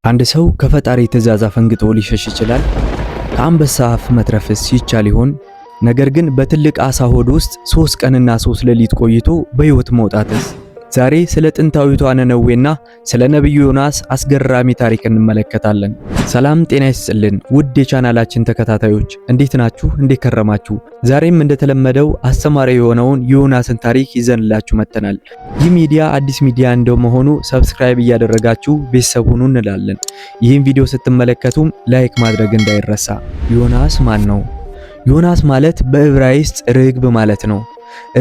አንድ ሰው ከፈጣሪ ትእዛዝ አፈንግጦ ሊሸሽ ይችላል? ከአንበሳ አፍ መትረፍስ ይቻል ይሆን? ነገር ግን በትልቅ አሳ ሆድ ውስጥ 3 ቀንና 3 ሌሊት ቆይቶ በሕይወት መውጣትስ? ዛሬ ስለ ጥንታዊቷ ነነዌና ስለ ነብዩ ዮናስ አስገራሚ ታሪክ እንመለከታለን። ሰላም ጤና ይስጥልን ውድ የቻናላችን ተከታታዮች፣ እንዴት ናችሁ? እንዴት ከረማችሁ? ዛሬም እንደተለመደው አስተማሪ የሆነውን የዮናስን ታሪክ ይዘንላችሁ መጥተናል። ይህ ሚዲያ አዲስ ሚዲያ እንደመሆኑ ሰብስክራይብ እያደረጋችሁ ቤተሰብ ሁኑ እንላለን። ይህን ቪዲዮ ስትመለከቱም ላይክ ማድረግ እንዳይረሳ። ዮናስ ማን ነው? ዮናስ ማለት በዕብራይስጥ ርግብ ማለት ነው።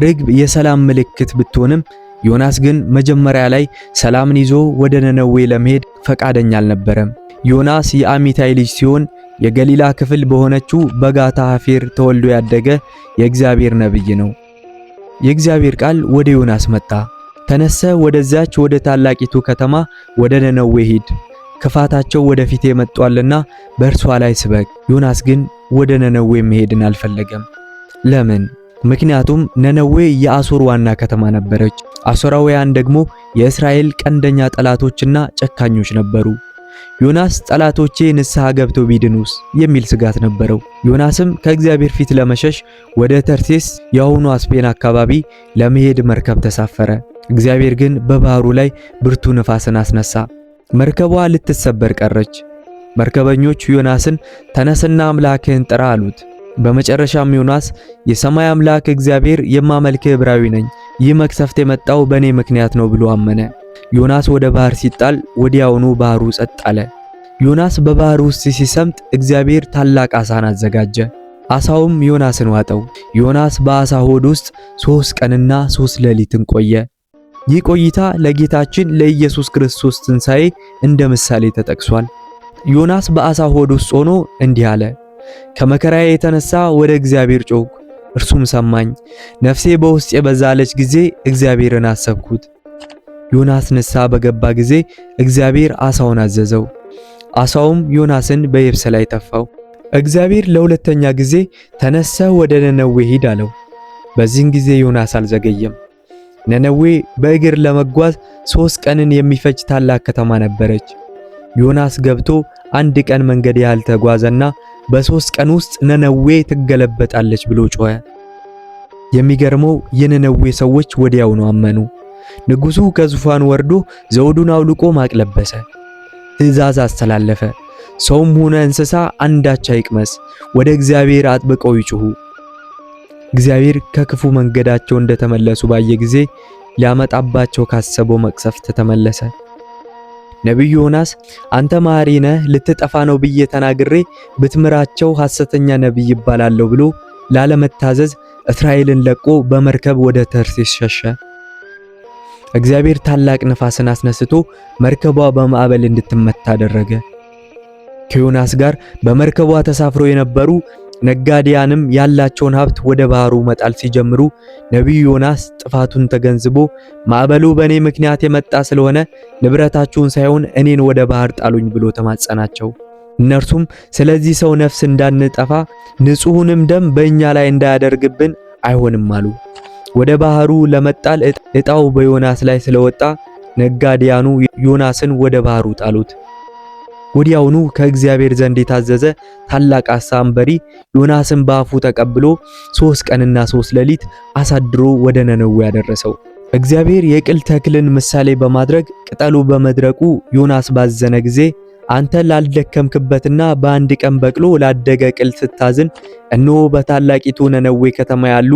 ርግብ የሰላም ምልክት ብትሆንም ዮናስ ግን መጀመሪያ ላይ ሰላምን ይዞ ወደ ነነዌ ለመሄድ ፈቃደኛ አልነበረም። ዮናስ የአሚታይ ልጅ ሲሆን የገሊላ ክፍል በሆነችው በጋታ ሐፌር ተወልዶ ያደገ የእግዚአብሔር ነብይ ነው። የእግዚአብሔር ቃል ወደ ዮናስ መጣ። ተነሰ፣ ወደዛች ወደ ታላቂቱ ከተማ ወደ ነነዌ ሂድ፣ ክፋታቸው ወደፊት መጥቷልና በእርሷ ላይ ስበክ። ዮናስ ግን ወደ ነነዌ መሄድን አልፈለገም። ለምን? ምክንያቱም ነነዌ የአሦር ዋና ከተማ ነበረች። አሦራውያን ደግሞ የእስራኤል ቀንደኛ ጠላቶችና ጨካኞች ነበሩ። ዮናስ ጠላቶቼ ንስሐ ገብተው ቢድኑስ የሚል ስጋት ነበረው። ዮናስም ከእግዚአብሔር ፊት ለመሸሽ ወደ ተርሴስ የአሁኗ ስፔን አካባቢ ለመሄድ መርከብ ተሳፈረ። እግዚአብሔር ግን በባህሩ ላይ ብርቱ ነፋስን አስነሳ። መርከቧ ልትሰበር ቀረች። መርከበኞች ዮናስን ተነስና አምላክህን ጥራ አሉት። በመጨረሻም ዮናስ የሰማይ አምላክ እግዚአብሔር የማመልክህ ዕብራዊ ነኝ፣ ይህ መቅሰፍት የመጣው በእኔ ምክንያት ነው ብሎ አመነ። ዮናስ ወደ ባህር ሲጣል ወዲያውኑ ባህሩ ጸጥ አለ። ዮናስ በባህር ውስጥ ሲሰምጥ እግዚአብሔር ታላቅ ዓሣን አዘጋጀ። ዓሣውም ዮናስን ዋጠው። ዮናስ በዓሣ ሆድ ውስጥ 3 ቀንና 3 ሌሊትን ቆየ። ይህ ቆይታ ለጌታችን ለኢየሱስ ክርስቶስ ትንሣኤ እንደ ምሳሌ ተጠቅሷል። ዮናስ በዓሣ ሆድ ውስጥ ሆኖ እንዲህ አለ: ከመከራዬ የተነሳ ወደ እግዚአብሔር ጮኽኩ፣ እርሱም ሰማኝ። ነፍሴ በውስጤ በዛለች ጊዜ እግዚአብሔርን አሰብኩት። ዮናስ ንስሐ በገባ ጊዜ እግዚአብሔር ዓሣውን አዘዘው። ዓሣውም ዮናስን በየብስ ላይ ተፋው። እግዚአብሔር ለሁለተኛ ጊዜ ተነስተህ ወደ ነነዌ ሂድ አለው። በዚህን ጊዜ ዮናስ አልዘገየም። ነነዌ በእግር ለመጓዝ 3 ቀንን የሚፈጅ ታላቅ ከተማ ነበረች። ዮናስ ገብቶ 1 ቀን መንገድ ያህል ተጓዘና በ3 ቀን ውስጥ ነነዌ ትገለበጣለች ብሎ ጮኸ። የሚገርመው የነነዌ ሰዎች ወዲያውኑ አመኑ። ንጉሡ ከዙፋኑ ወርዶ ዘውዱን አውልቆ ማቅ ለበሰ። ትእዛዝ አስተላለፈ። ሰውም ሆነ እንስሳ አንዳች አይቅመስ፣ ወደ እግዚአብሔር አጥብቀው ይጩኹ። እግዚአብሔር ከክፉ መንገዳቸው እንደተመለሱ ባየ ጊዜ ሊያመጣባቸው ካሰበው መቅሰፍት ተመለሰ። ነብዩ ዮናስ አንተ መሐሪ ነህ፣ ልትጠፋ ነው ብዬ ተናግሬ ብትምራቸው ሐሰተኛ ነብይ ይባላለሁ ብሎ ላለመታዘዝ እስራኤልን ለቆ በመርከብ ወደ ተርሴስ ሸሸ። እግዚአብሔር ታላቅ ነፋስን አስነስቶ መርከቧ በማዕበል እንድትመታ አደረገ። ከዮናስ ጋር በመርከቧ ተሳፍሮ የነበሩ ነጋዴያንም ያላቸውን ሀብት ወደ ባህሩ መጣል ሲጀምሩ ነብዩ ዮናስ ጥፋቱን ተገንዝቦ ማዕበሉ በእኔ ምክንያት የመጣ ስለሆነ ንብረታችሁን ሳይሆን እኔን ወደ ባህር ጣሉኝ ብሎ ተማጸናቸው። እነርሱም ስለዚህ ሰው ነፍስ እንዳንጠፋ ንጹሑንም ደም በእኛ ላይ እንዳያደርግብን አይሆንም አሉ። ወደ ባህሩ ለመጣል ዕጣው በዮናስ ላይ ስለወጣ ነጋዴያኑ ዮናስን ወደ ባህሩ ጣሉት። ወዲያውኑ ከእግዚአብሔር ዘንድ የታዘዘ ታላቅ ዓሣ አንበሪ ዮናስን በአፉ ተቀብሎ 3 ቀንና 3 ሌሊት አሳድሮ ወደ ነነዌ ያደረሰው። እግዚአብሔር የቅል ተክልን ምሳሌ በማድረግ ቅጠሉ በመድረቁ ዮናስ ባዘነ ጊዜ አንተ ላልደከምክበትና በአንድ ቀን በቅሎ ላደገ ቅል ስታዝን፣ እነሆ በታላቂቱ ነነዌ ከተማ ያሉ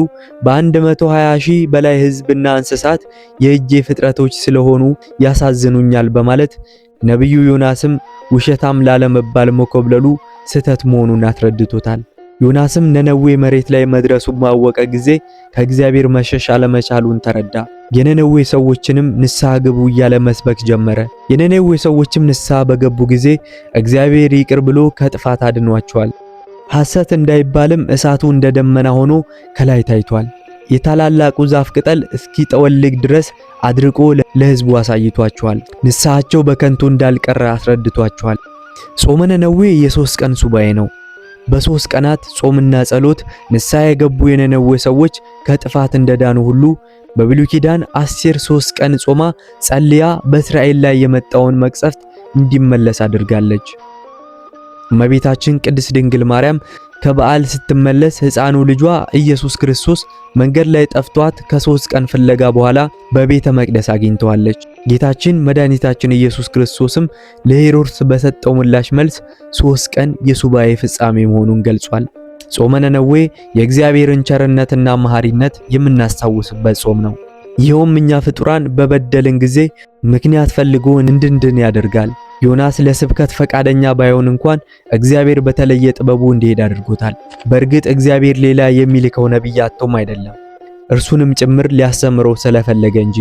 በ120,000 በላይ ሕዝብና እንስሳት የእጄ ፍጥረቶች ስለሆኑ ያሳዝኑኛል በማለት ነብዩ ዮናስም ውሸታም ላለመባል መኮብለሉ ስህተት መሆኑን አስረድቶታል። ዮናስም ነነዌ መሬት ላይ መድረሱን ባወቀ ጊዜ ከእግዚአብሔር መሸሽ አለመቻሉን ተረዳ። የነነዌ ሰዎችንም ንስሐ ግቡ እያለ መስበክ ጀመረ። የነነዌ ሰዎችም ንስሐ በገቡ ጊዜ እግዚአብሔር ይቅር ብሎ ከጥፋት አድኗቸዋል። ሐሰት እንዳይባልም እሳቱ እንደ ደመና ሆኖ ከላይ ታይቷል። የታላላቁ ዛፍ ቅጠል እስኪጠወልግ ድረስ አድርቆ ለሕዝቡ አሳይቷቸዋል። ንስሐቸው በከንቱ እንዳልቀረ አስረድቷቸዋል። ጾመ ነነዌ የ3 ቀን ሱባኤ ነው። በ3 ቀናት ጾምና ጸሎት ንስሐ የገቡ የነነዌ ሰዎች ከጥፋት እንደዳኑ ሁሉ በብሉይ ኪዳን አስቴር 3 ቀን ጾማ ጸልያ በእስራኤል ላይ የመጣውን መቅሰፍት እንዲመለስ አድርጋለች። እመቤታችን ቅድስት ድንግል ማርያም ከበዓል ስትመለስ ሕፃኑ ልጇ ኢየሱስ ክርስቶስ መንገድ ላይ ጠፍቷት ከ3 ቀን ፍለጋ በኋላ በቤተ መቅደስ አግኝተዋለች። ጌታችን መድኃኒታችን ኢየሱስ ክርስቶስም ለሄሮድስ በሰጠው ምላሽ መልስ 3 ቀን የሱባኤ ፍጻሜ መሆኑን ገልጿል። ጾመ ነነዌ የእግዚአብሔርን ቸርነትና መሐሪነት የምናስታውስበት ጾም ነው። ይኸውም እኛ ፍጡራን በበደልን ጊዜ ምክንያት ፈልጎ እንድንድን ያደርጋል። ዮናስ ለስብከት ፈቃደኛ ባይሆን እንኳን እግዚአብሔር በተለየ ጥበቡ እንዲሄድ አድርጎታል። በእርግጥ እግዚአብሔር ሌላ የሚልከው ነቢይ አጥቶም አይደለም፣ እርሱንም ጭምር ሊያስተምረው ስለፈለገ እንጂ።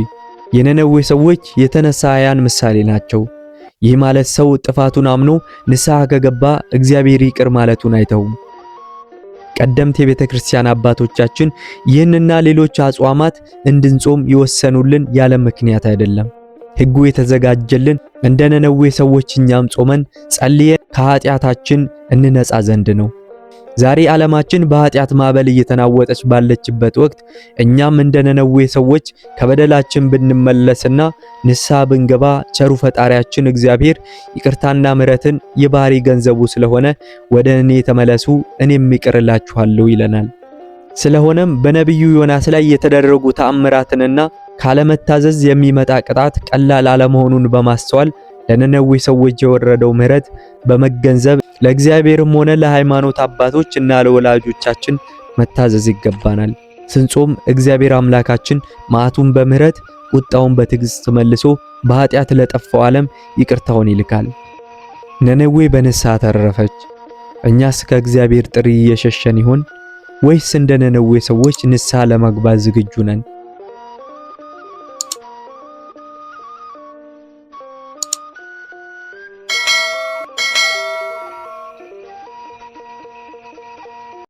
የነነዌ ሰዎች የተነሳያን ምሳሌ ናቸው። ይህ ማለት ሰው ጥፋቱን አምኖ ንስሐ ከገባ እግዚአብሔር ይቅር ማለቱን አይተውም። ቀደምት የቤተ ክርስቲያን አባቶቻችን ይህንና ሌሎች አጽዋማት እንድንጾም ይወሰኑልን ያለ ምክንያት አይደለም። ሕጉ የተዘጋጀልን እንደ ነነዌ ሰዎች እኛም ጾመን ጸልየን ከኃጢአታችን እንነጻ ዘንድ ነው። ዛሬ ዓለማችን በኃጢአት ማዕበል እየተናወጠች ባለችበት ወቅት እኛም እንደ ነነዌ ሰዎች ከበደላችን ብንመለስና ንስሐ ብንገባ ቸሩ ፈጣሪያችን እግዚአብሔር ይቅርታና ምሕረትን የባህሪ ገንዘቡ ስለሆነ ወደ እኔ ተመለሱ እኔም ይቅር እላችኋለሁ ይለናል። ስለሆነም በነቢዩ ዮናስ ላይ የተደረጉ ተአምራትንና ካለመታዘዝ የሚመጣ ቅጣት ቀላል አለመሆኑን በማስተዋል ለነነዌ ሰዎች የወረደው ምሕረት በመገንዘብ ለእግዚአብሔርም ሆነ ለሃይማኖት አባቶች እና ለወላጆቻችን መታዘዝ ይገባናል። ስንጾም እግዚአብሔር አምላካችን መዓቱን በምሕረት ቁጣውን በትዕግስት መልሶ በኃጢአት ለጠፋው ዓለም ይቅርታውን ይልካል። ነነዌ በንስሐ ተረፈች። እኛስ ከእግዚአብሔር ጥሪ እየሸሸን ይሆን ወይስ እንደ ነነዌ ሰዎች ንስሐ ለመግባት ዝግጁ ነን?